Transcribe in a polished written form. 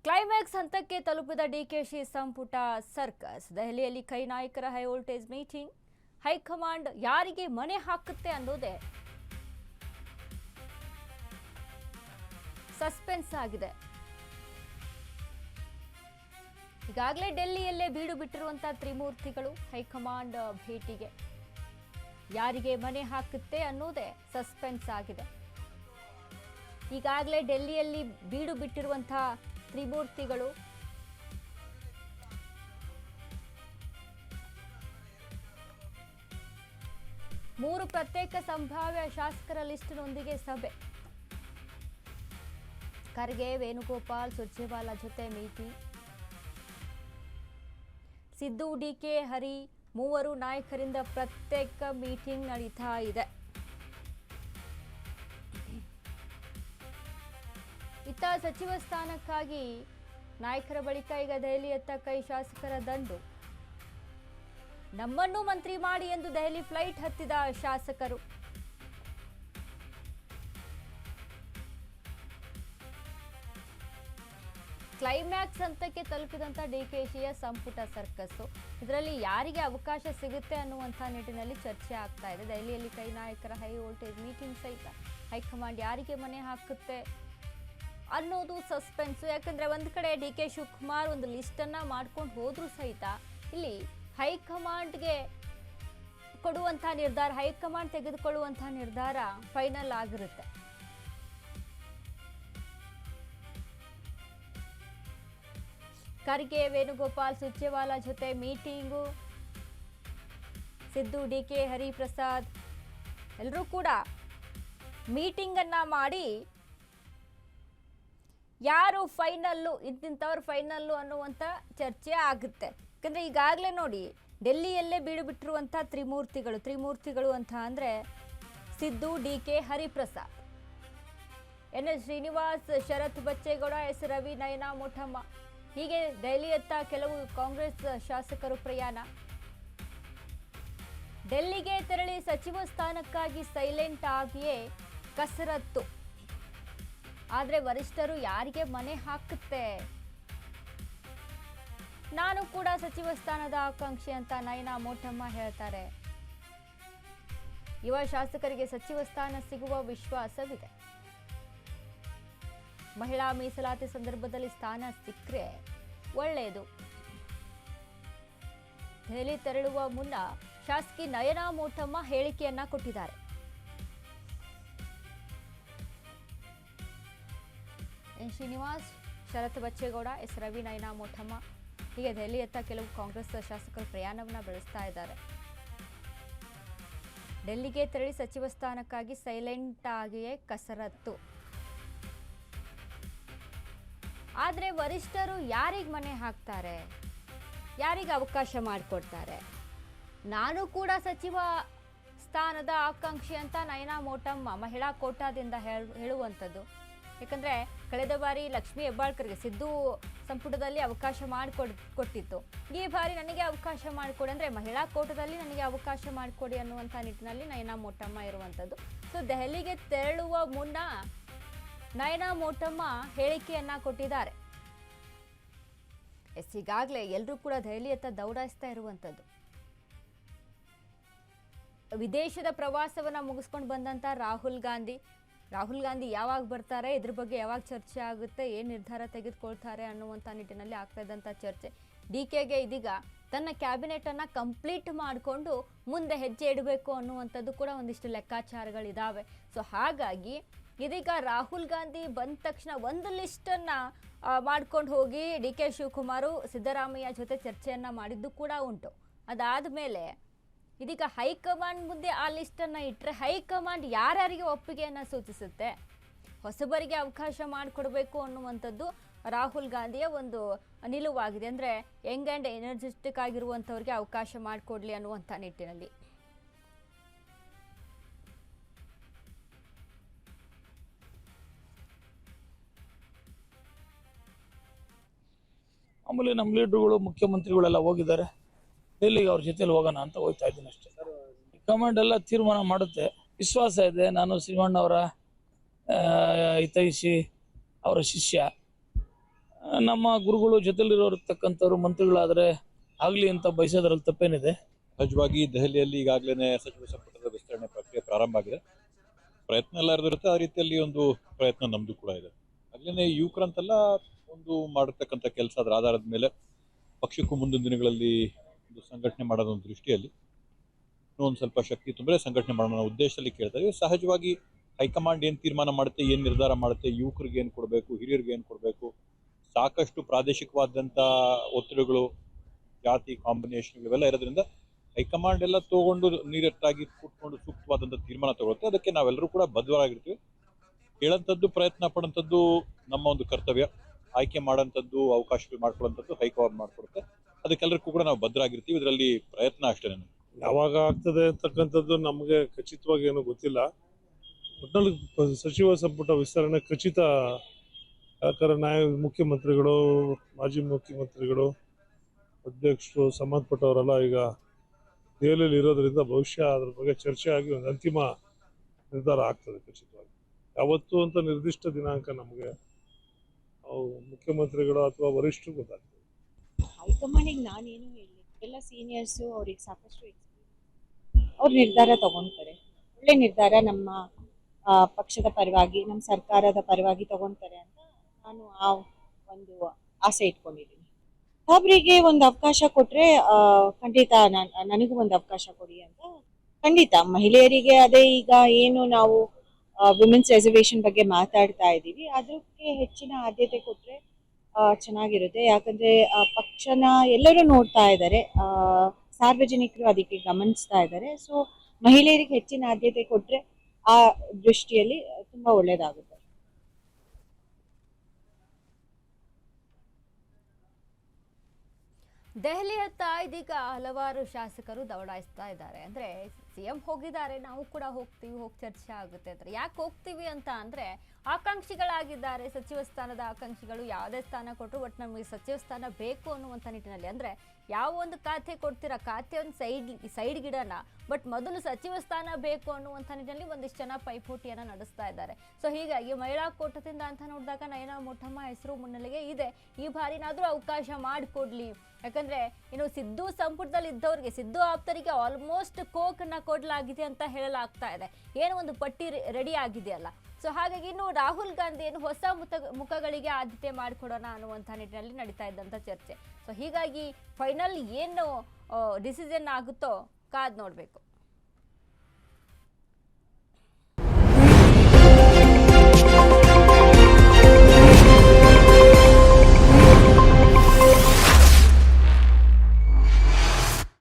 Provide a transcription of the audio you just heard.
Climax ಹಂತಕ್ಕೆ ತಲುಪಿದ ಡಿಕೆಶಿ ಸಂಪುಟ ಸರ್ಕಸ್. ದೆಹಲಿಯಲ್ಲಿ ಕೈ ನಾಯಕರ ಹೈ ವೋಲ್ಟೇಜ್ ಮೀಟಿಂಗ್. ಹೈಕಮಾಂಡ್ ಯಾರಿಗೆ ಮಣೆ ಹಾಕುತ್ತೆ ಅನ್ನೋದೇ ಸಸ್ಪೆನ್ಸ್ ಆಗಿದೆ. ಈಗಾಗಲೇ ಡೆಲ್ಲಿಯಲ್ಲೇ ಬೀಡು ಬಿಟ್ಟಿರುವಂತಹ ತ್ರಿಮೂರ್ತಿಗಳು ಹೈಕಮಾಂಡ್ ಭೇಟಿಗೆ ಯಾರಿಗೆ ಮಣೆ ಹಾಕುತ್ತೆ ಅನ್ನೋದೇ ಸಸ್ಪೆನ್ಸ್ ಆಗಿದೆ. ಈಗಾಗಲೇ ಡೆಲ್ಲಿಯಲ್ಲಿ ಬೀಡು ಬಿಟ್ಟಿರುವಂತಹ ತ್ರಿಮೂರ್ತಿಗಳು ಮೂರು ಪ್ರತ್ಯೇಕ ಸಂಭಾವ್ಯ ಶಾಸಕರ ಲಿಸ್ಟ್ನೊಂದಿಗೆ ಸಭೆ. ಖರ್ಗೆ, ವೇಣುಗೋಪಾಲ್, ಸುರ್ಜೇವಾಲಾ ಜೊತೆ ಮೀಟಿಂಗ್. ಸಿದ್ದು, ಡಿಕೆ, ಹರಿ ಮೂವರು ನಾಯಕರಿಂದ ಪ್ರತ್ಯೇಕ ಮೀಟಿಂಗ್ ನಡೀತಾ ಇದೆ. ಇತ್ತ ಸಚಿವ ಸ್ಥಾನಕ್ಕಾಗಿ ನಾಯಕರ ಬಳಿಕ ಈಗ ದೆಹಲಿಯತ್ತ ಕೈ ಶಾಸಕರ ದಂಡು. ನಮ್ಮನ್ನು ಮಂತ್ರಿ ಮಾಡಿ ಎಂದು ದೆಹಲಿ ಫ್ಲೈಟ್ ಹತ್ತಿದ ಶಾಸಕರು. ಕ್ಲೈಮ್ಯಾಕ್ಸ್ ಹಂತಕ್ಕೆ ತಲುಪಿದಂತ ಡಿಕೆಶಿಯ ಸಂಪುಟ ಸರ್ಕಸ್. ಇದರಲ್ಲಿ ಯಾರಿಗೆ ಅವಕಾಶ ಸಿಗುತ್ತೆ ಅನ್ನುವಂಥ ನಿಟ್ಟಿನಲ್ಲಿ ಚರ್ಚೆ ಆಗ್ತಾ ಇದೆ. ದೆಹಲಿಯಲ್ಲಿ ಕೈ ನಾಯಕರ ಹೈ ವೋಲ್ಟೇಜ್ ಮೀಟಿಂಗ್ ಸಹಿತ ಹೈಕಮಾಂಡ್ ಯಾರಿಗೆ ಮಣೆ ಹಾಕುತ್ತೆ ಅನ್ನೋದು ಸಸ್ಪೆನ್ಸ್. ಯಾಕಂದ್ರೆ ಒಂದ್ ಕಡೆ ಡಿಕೆ ಶಿವಕುಮಾರ್ ಒಂದು ಲಿಸ್ಟ್ ಅನ್ನ ಮಾಡ್ಕೊಂಡು ಹೋದ್ರು ಸಹಿತ ಇಲ್ಲಿ ಹೈಕಮಾಂಡ್ಗೆ ಕೊಡುವಂತಹ ನಿರ್ಧಾರ, ಹೈಕಮಾಂಡ್ ತೆಗೆದುಕೊಳ್ಳುವಂತಹ ನಿರ್ಧಾರ ಫೈನಲ್ ಆಗಿರುತ್ತೆ. ಖರ್ಗೆ, ವೇಣುಗೋಪಾಲ್, ಸುರ್ಜೇವಾಲಾ ಜೊತೆ ಮೀಟಿಂಗು. ಸಿದ್ದು, ಡಿಕೆ, ಹರಿಪ್ರಸಾದ್ ಎಲ್ಲರೂ ಕೂಡ ಮೀಟಿಂಗ್ ಅನ್ನ ಮಾಡಿ ಯಾರು ಫೈನಲ್ಲು, ಇಂತಿಂಥವ್ರು ಫೈನಲ್ಲು ಅನ್ನುವಂಥ ಚರ್ಚೆ ಆಗುತ್ತೆ. ಯಾಕಂದರೆ ಈಗಾಗಲೇ ನೋಡಿ ಡೆಲ್ಲಿಯಲ್ಲೇ ಬೀಡು ಬಿಟ್ಟಿರುವಂಥ ತ್ರಿಮೂರ್ತಿಗಳು ಅಂತ ಅಂದರೆ ಸಿದ್ದು, ಡಿಕೆ, ಹರಿಪ್ರಸಾದ್, ಎನ್.ಎಸ್. ಶ್ರೀನಿವಾಸ್, ಶರತ್ ಬಚ್ಚೇಗೌಡ, ಎಸ್. ರವಿ, ನಯನಾ ಮೋಟಮ್ಮ, ಹೀಗೆ ದೆಹಲಿಯತ್ತ ಕೆಲವು ಕಾಂಗ್ರೆಸ್ ಶಾಸಕರು ಪ್ರಯಾಣ. ಡೆಲ್ಲಿಗೆ ತೆರಳಿ ಸಚಿವ ಸ್ಥಾನಕ್ಕಾಗಿ ಸೈಲೆಂಟ್ ಆಗಿಯೇ ಕಸರತ್ತು. ಆದರೆ ವರಿಷ್ಠರು ಯಾರಿಗೆ ಮಣೆ ಹಾಕುತ್ತೆ, ನಾನು ಕೂಡ ಸಚಿವ ಸ್ಥಾನದ ಆಕಾಂಕ್ಷಿ ಅಂತ ನಯನಾ ಮೋಟಮ್ಮ ಹೇಳ್ತಾರೆ. ಯುವ ಶಾಸಕರಿಗೆ ಸಚಿವ ಸ್ಥಾನ ಸಿಗುವ ವಿಶ್ವಾಸವಿದೆ. ಮಹಿಳಾ ಮೀಸಲಾತಿ ಸಂದರ್ಭದಲ್ಲಿ ಸ್ಥಾನ ಸಿಕ್ಕರೆ ಒಳ್ಳೆಯದು. ದೆಹಲಿ ತೆರಳುವ ಮುನ್ನ ಶಾಸಕಿ ನಯನಾ ಮೋಟಮ್ಮ ಹೇಳಿಕೆಯನ್ನ ಕೊಟ್ಟಿದ್ದಾರೆ. ಎನ್. ಶ್ರೀನಿವಾಸ್, ಶರತ್ ಬಚ್ಚೇಗೌಡ, ಎಸ್. ರವಿ, ನಯನಾ ಮೋಟಮ್ಮ, ಹೀಗೆ ದೆಹಲಿಯತ್ತ ಕೆಲವು ಕಾಂಗ್ರೆಸ್ ಶಾಸಕರು ಪ್ರಯಾಣವನ್ನು ಬೆಳೆಸ್ತಾ ಇದ್ದಾರೆ. ಡೆಲ್ಲಿಗೆ ತೆರಳಿ ಸಚಿವ ಸ್ಥಾನಕ್ಕಾಗಿ ಸೈಲೆಂಟ್ ಆಗಿಯೇ ಕಸರತ್ತು. ಆದರೆ ವರಿಷ್ಠರು ಯಾರಿಗೆ ಮಣೆ ಹಾಕ್ತಾರೆ, ಯಾರಿಗೆ ಅವಕಾಶ ಮಾಡಿಕೊಡ್ತಾರೆ? ನಾನು ಕೂಡ ಸಚಿವ ಸ್ಥಾನದ ಆಕಾಂಕ್ಷಿ ಅಂತ ನಯನಾ ಮೋಟಮ್ಮ ಮಹಿಳಾ ಕೋಟಾದಿಂದ ಹೇಳುವಂಥದ್ದು. ಯಾಕಂದರೆ ಕಳೆದ ಬಾರಿ ಲಕ್ಷ್ಮೀ ಹೆಬ್ಬಾಳ್ಕರ್ಗೆ ಸಿದ್ದು ಸಂಪುಟದಲ್ಲಿ ಅವಕಾಶ ಮಾಡಿಕೊಟ್ಟಿತ್ತು. ಈ ಬಾರಿ ನನಗೆ ಅವಕಾಶ ಮಾಡಿಕೊಡಿ ಅಂದರೆ ಮಹಿಳಾ ಕೋಟದಲ್ಲಿ ನನಗೆ ಅವಕಾಶ ಮಾಡಿಕೊಡಿ ಅನ್ನುವಂಥ ನಿಟ್ಟಿನಲ್ಲಿ ನಯನಾ ಮೋಟಮ್ಮ ಇರುವಂಥದ್ದು. ಸೊ ದೆಹಲಿಗೆ ತೆರಳುವ ಮುನ್ನ ನಯನಾ ಮೋಟಮ್ಮ ಹೇಳಿಕೆಯನ್ನ ಕೊಟ್ಟಿದ್ದಾರೆ. ಈಗಾಗಲೇ ಎಲ್ಲರೂ ಕೂಡ ದೆಹಲಿಯತ್ತ ದೌಡಾಯಿಸ್ತಾ ಇರುವಂಥದ್ದು. ವಿದೇಶದ ಪ್ರವಾಸವನ್ನ ಮುಗಿಸ್ಕೊಂಡು ಬಂದಂತ ರಾಹುಲ್ ಗಾಂಧಿ ಯಾವಾಗ ಬರ್ತಾರೆ, ಇದ್ರ ಬಗ್ಗೆ ಯಾವಾಗ ಚರ್ಚೆ ಆಗುತ್ತೆ, ಏನು ನಿರ್ಧಾರ ತೆಗೆದುಕೊಳ್ತಾರೆ ಅನ್ನುವಂಥ ನಿಟ್ಟಿನಲ್ಲಿ ಆಗ್ತಾ ಇದ್ದಂಥ ಚರ್ಚೆ. ಡಿಕೆಗೆ ಇದೀಗ ತನ್ನ ಕ್ಯಾಬಿನೆಟ್ ಅನ್ನ ಕಂಪ್ಲೀಟ್ ಮಾಡಿಕೊಂಡು ಮುಂದೆ ಹೆಜ್ಜೆ ಇಡಬೇಕು ಅನ್ನುವಂಥದ್ದು ಕೂಡ ಒಂದಿಷ್ಟು ಲೆಕ್ಕಾಚಾರಗಳಿದಾವೆ. ಸೊ ಹಾಗಾಗಿ ಇದೀಗ ರಾಹುಲ್ ಗಾಂಧಿ ಬಂದ ತಕ್ಷಣ ಒಂದು ಲಿಸ್ಟನ್ನ ಮಾಡ್ಕೊಂಡು ಹೋಗಿ ಡಿಕೆ ಶಿವಕುಮಾರ್ ಸಿದ್ದರಾಮಯ್ಯ ಜೊತೆ ಚರ್ಚೆಯನ್ನ ಮಾಡಿದ್ದು ಕೂಡ ಉಂಟು. ಅದಾದ ಮೇಲೆ ಇದೀಗ ಹೈಕಮಾಂಡ್ ಮುಂದೆ ಆ ಲಿಸ್ಟನ್ನು ಇಟ್ಟರೆ ಹೈಕಮಾಂಡ್ ಯಾರ್ಯಾರಿಗೆ ಒಪ್ಪಿಗೆಯನ್ನು ಸೂಚಿಸುತ್ತೆ, ಹೊಸಬರಿಗೆ ಅವಕಾಶ ಮಾಡಿಕೊಡ್ಬೇಕು ಅನ್ನುವಂಥದ್ದು ರಾಹುಲ್ ಗಾಂಧಿಯ ಒಂದು ನಿಲುವಾಗಿದೆ. ಅಂದರೆ ಯಂಗ್ ಆ್ಯಂಡ್ ಎನರ್ಜೆಟಿಕ್ ಆಗಿರುವಂಥವ್ರಿಗೆ ಅವಕಾಶ ಮಾಡಿಕೊಡ್ಲಿ ಅನ್ನುವಂಥ ನಿಟ್ಟಿನಲ್ಲಿ. ಆಮೇಲೆ ನಮ್ಮ ಲೀಡರ್ಗಳು, ಮುಖ್ಯಮಂತ್ರಿಗಳೆಲ್ಲ ಹೋಗಿದ್ದಾರೆ. ಡೆಲ್ಲಿಗೆ ಅವ್ರ ಜೊತೆಲಿ ಹೋಗೋಣ ಅಂತ ಹೋಗ್ತಾ ಇದ್ದೀನಿ ಅಷ್ಟೇ. ಕಮಾಂಡ್ ಎಲ್ಲ ತೀರ್ಮಾನ ಮಾಡುತ್ತೆ, ವಿಶ್ವಾಸ ಇದೆ. ನಾನು ಶ್ರೀಮಣ್ಣ ಅವರ ಹಿತೈಷಿ, ಅವರ ಶಿಷ್ಯ. ನಮ್ಮ ಗುರುಗಳು ಜೊತೆಲಿರೋರ್ತಕ್ಕಂಥವ್ರು ಮಂತ್ರಿಗಳಾದ್ರೆ ಆಗ್ಲಿ ಅಂತ ಬಯಸೋದ್ರಲ್ಲಿ ತಪ್ಪೇನಿದೆ. ಸಹಜವಾಗಿ ದೆಹಲಿಯಲ್ಲಿ ಈಗಾಗಲೇ ಸಚಿವ ಸಂಪುಟದ ವಿಸ್ತರಣೆ ಪ್ರಕ್ರಿಯೆ ಪ್ರಾರಂಭ ಆಗಿದೆ. ಪ್ರಯತ್ನ ಎಲ್ಲ ಇರುತ್ತೆ, ಆ ರೀತಿಯಲ್ಲಿ ಒಂದು ಪ್ರಯತ್ನ ನಮ್ದು ಕೂಡ ಇದೆ. ಆಗ್ಲೇ ಯುವಕರಂತೆಲ್ಲ ಒಂದು ಮಾಡಿರ್ತಕ್ಕಂಥ ಕೆಲಸ ಅದರ ಆಧಾರದ ಮೇಲೆ ಪಕ್ಷಕ್ಕೂ ಮುಂದಿನ ದಿನಗಳಲ್ಲಿ ಒಂದು ಸಂಘಟನೆ ಮಾಡೋದ ಒಂದು ದೃಷ್ಟಿಯಲ್ಲಿ ಇನ್ನೊಂದು ಸ್ವಲ್ಪ ಶಕ್ತಿ ತುಂಬಿದ್ರೆ ಸಂಘಟನೆ ಮಾಡೋಣ ಉದ್ದೇಶದಲ್ಲಿ ಕೇಳ್ತಾ ಇದ್ದೀವಿ. ಸಹಜವಾಗಿ ಹೈಕಮಾಂಡ್ ಏನು ತೀರ್ಮಾನ ಮಾಡುತ್ತೆ, ಏನು ನಿರ್ಧಾರ ಮಾಡುತ್ತೆ, ಯುವಕರಿಗೆ ಏನು ಕೊಡಬೇಕು, ಹಿರಿಯರಿಗೆ ಏನು ಕೊಡಬೇಕು, ಸಾಕಷ್ಟು ಪ್ರಾದೇಶಿಕವಾದಂಥ ಒತ್ತಡಗಳು, ಜಾತಿ ಕಾಂಬಿನೇಷನ್ ಇವೆಲ್ಲ ಇರೋದ್ರಿಂದ ಹೈಕಮಾಂಡ್ ಎಲ್ಲ ತಗೊಂಡು ನೀರಟ್ಟಾಗಿ ಕೂತ್ಕೊಂಡು ಸೂಕ್ತವಾದಂಥ ತೀರ್ಮಾನ ತಗೊಳುತ್ತೆ. ಅದಕ್ಕೆ ನಾವೆಲ್ಲರೂ ಕೂಡ ಬದ್ಧರಾಗಿರ್ತೀವಿ. ಕೇಳೋಂಥದ್ದು, ಪ್ರಯತ್ನ ಪಡೋಂಥದ್ದು ನಮ್ಮ ಒಂದು ಕರ್ತವ್ಯ. ಆಯ್ಕೆ ಮಾಡೋಂಥದ್ದು, ಅವಕಾಶಗಳು ಮಾಡ್ಕೊಳ್ಳೋಂಥದ್ದು ಹೈಕಮಾಂಡ್ ಮಾಡಿಕೊಡುತ್ತೆ. ಅದಕ್ಕೆಲ್ಲರಿಗೂ ಕೂಡ ನಾವು ಬದ್ಧರಾಗಿರ್ತೀವಿ. ಇದರಲ್ಲಿ ಪ್ರಯತ್ನ ಅಷ್ಟೇ. ಯಾವಾಗ ಆಗ್ತದೆ ಅಂತಕ್ಕಂಥದ್ದು ನಮಗೆ ಖಚಿತವಾಗಿ ಏನೂ ಗೊತ್ತಿಲ್ಲ. ಒಟ್ಟಿನಲ್ಲಿ ಸಚಿವ ಸಂಪುಟ ವಿಸ್ತರಣೆ ಖಚಿತ. ಯಾಕಂದ್ರೆ ಮುಖ್ಯಮಂತ್ರಿಗಳು, ಮಾಜಿ ಮುಖ್ಯಮಂತ್ರಿಗಳು, ಅಧ್ಯಕ್ಷರು, ಸಂಬಂಧಪಟ್ಟವರೆಲ್ಲ ಈಗ ದೆಹಲಿಯಲ್ಲಿ ಇರೋದ್ರಿಂದ ಬಹುಶಃ ಅದ್ರ ಬಗ್ಗೆ ಚರ್ಚೆ ಆಗಿ ಒಂದು ಅಂತಿಮ ನಿರ್ಧಾರ ಆಗ್ತದೆ ಖಚಿತವಾಗಿ. ಯಾವತ್ತು ಅಂತ ನಿರ್ದಿಷ್ಟ ದಿನಾಂಕ ನಮಗೆ ಮುಖ್ಯಮಂತ್ರಿಗಳು ಅಥವಾ ವರಿಷ್ಠರು ಗೊತ್ತಾಗ್ತದೆ. ಹೈಕಮಾಂಡಿಗೆ ನಾನೇನು ಹೇಳಿ, ಎಲ್ಲ ಸೀನಿಯರ್ಸು, ಅವ್ರಿಗೆ ಸಾಕಷ್ಟು ಎಕ್ಸ್ಪೀರಿಯನ್ಸ್, ಅವ್ರು ನಿರ್ಧಾರ ತಗೊಳ್ತಾರೆ. ಒಳ್ಳೆ ನಿರ್ಧಾರ ನಮ್ಮ ಪಕ್ಷದ ಪರವಾಗಿ, ನಮ್ಮ ಸರ್ಕಾರದ ಪರವಾಗಿ ತಗೊಳ್ತಾರೆ ಅಂತ ನಾನು ಆ ಒಂದು ಆಸೆ ಇಟ್ಕೊಂಡಿದ್ದೀನಿ. ಅವರಿಗೆ ಒಂದು ಅವಕಾಶ ಕೊಟ್ಟರೆ ಖಂಡಿತ ನನಗೂ ಒಂದು ಅವಕಾಶ ಕೊಡಿ ಅಂತ. ಖಂಡಿತ ಮಹಿಳೆಯರಿಗೆ ಅದೇ ಈಗ ಏನು ನಾವು ವಿಮೆನ್ಸ್ ರಿಸರ್ವೇಷನ್ ಬಗ್ಗೆ ಮಾತಾಡ್ತಾ ಇದ್ದೀವಿ, ಅದಕ್ಕೆ ಹೆಚ್ಚಿನ ಆದ್ಯತೆ ಕೊಟ್ಟರೆ ಚೆನ್ನಾಗಿರುತ್ತೆ. ಯಾಕಂದರೆ ಪಕ್ಷನ ಎಲ್ಲರೂ ನೋಡ್ತಾ ಇದ್ದಾರೆ, ಸಾರ್ವಜನಿಕರು ಅದಕ್ಕೆ ಗಮನಿಸ್ತಾ ಇದ್ದಾರೆ. ಸೊ ಮಹಿಳೆಯರಿಗೆ ಹೆಚ್ಚಿನ ಆದ್ಯತೆ ಕೊಟ್ಟರೆ ಆ ದೃಷ್ಟಿಯಲ್ಲಿ ತುಂಬ ಒಳ್ಳೆಯದಾಗುತ್ತೆ. ದೆಹಲಿಯತ್ತ ಇದೀಗ ಹಲವಾರು ಶಾಸಕರು ದೌಡಾಯಿಸ್ತಾ ಇದ್ದಾರೆ. ಅಂದರೆ CM ಹೋಗಿದ್ದಾರೆ, ನಾವು ಕೂಡ ಹೋಗ್ತೀವಿ, ಹೋಗಿ ಚರ್ಚೆ ಆಗುತ್ತೆ ಅಂತ. ಯಾಕೆ ಹೋಗ್ತೀವಿ ಅಂತ ಅಂದರೆ ಆಕಾಂಕ್ಷಿಗಳಾಗಿದ್ದಾರೆ, ಸಚಿವ ಸ್ಥಾನದ ಆಕಾಂಕ್ಷಿಗಳು. ಯಾವುದೇ ಸ್ಥಾನ ಕೊಟ್ಟರು ಒಟ್ಟು ನಮಗೆ ಸಚಿವ ಸ್ಥಾನ ಬೇಕು ಅನ್ನುವಂಥ ನಿಟ್ಟಿನಲ್ಲಿ. ಅಂದರೆ ಯಾವ ಒಂದು ಖಾತೆ ಕೊಡ್ತೀರಾ, ಖಾತೆ ಒಂದು ಸೈಡ್ಗಿಡನ, ಬಟ್ ಮೊದಲು ಸಚಿವ ಸ್ಥಾನ ಬೇಕು ಅನ್ನುವಂಥ ನಿಟ್ಟಿನಲ್ಲಿ ಒಂದಿಷ್ಟು ಜನ ಪೈಪೋಟಿಯನ್ನು ನಡೆಸ್ತಾ ಇದ್ದಾರೆ. ಸೊ ಹೀಗಾಗಿ ಮಹಿಳಾ ಕೋಟದಿಂದ ಅಂತ ನೋಡಿದಾಗ ನಯನಾ ಮೊಟ್ಟಮ್ಮ ಹೆಸರು ಮುನ್ನೆಲೆಗೆ ಇದೆ. ಈ ಬಾರಿನಾದರೂ ಅವಕಾಶ ಮಾಡಿಕೊಡ್ಲಿ. ಯಾಕಂದರೆ ಇನ್ನು ಸಿದ್ದು ಸಂಪುಟದಲ್ಲಿ ಇದ್ದವರಿಗೆ, ಸಿದ್ದು ಆಪ್ತರಿಗೆ ಆಲ್ಮೋಸ್ಟ್ ಕೋಕನ್ನು ಕೊಡಲಾಗಿದೆ ಅಂತ ಹೇಳಲಾಗ್ತಾ ಇದೆ. ಏನೋ ಒಂದು ಪಟ್ಟಿ ರೆಡಿ ಆಗಿದೆಯಲ್ಲ. ಸೊ ಹಾಗಾಗಿ ಇನ್ನು ರಾಹುಲ್ ಗಾಂಧಿ ಏನು ಹೊಸ ಮುಖಗಳಿಗೆ ಆದ್ಯತೆ ಮಾಡಿಕೊಡೋಣ ಅನ್ನುವಂಥ ನಿಟ್ಟಿನಲ್ಲಿ ನಡೀತಾ ಇದ್ದಂಥ ಚರ್ಚೆ. ಸೊ ಹೀಗಾಗಿ ಫೈನಲ್ ಏನು ಡಿಸಿಷನ್ ಆಗುತ್ತೋ ಕಾದು ನೋಡಬೇಕು.